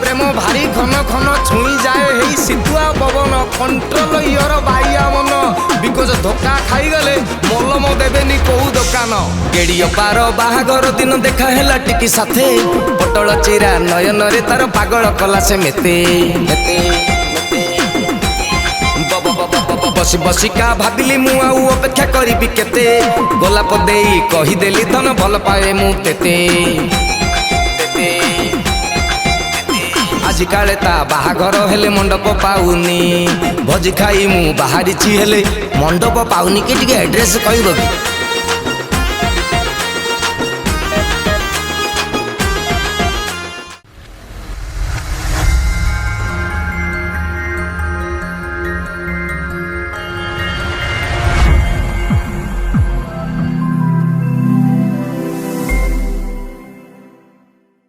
प्रेम भारी घन घन छुई जाए हे शीतुआ पवन कंट्रोल इयर बाइया मन बिकज धोखा खाई गले मलम देबेनी कोउ दुकान गेड़ियो पार बाहागर दिन देखा हैला टिकी साथे पटल चेहरा नयन रे तार पागल कला से मेते बसी बसिका भाबिली मु आउ अपेक्षा करिबी केते गोलाप देई कहिदेली धन भल पाए मु तेते आज काले ता बाहाघर हेले मंडप पाउनी भोजी खाई मु बाहरी छी हेले मंडप पाउनी के टिके एड्रेस कहबो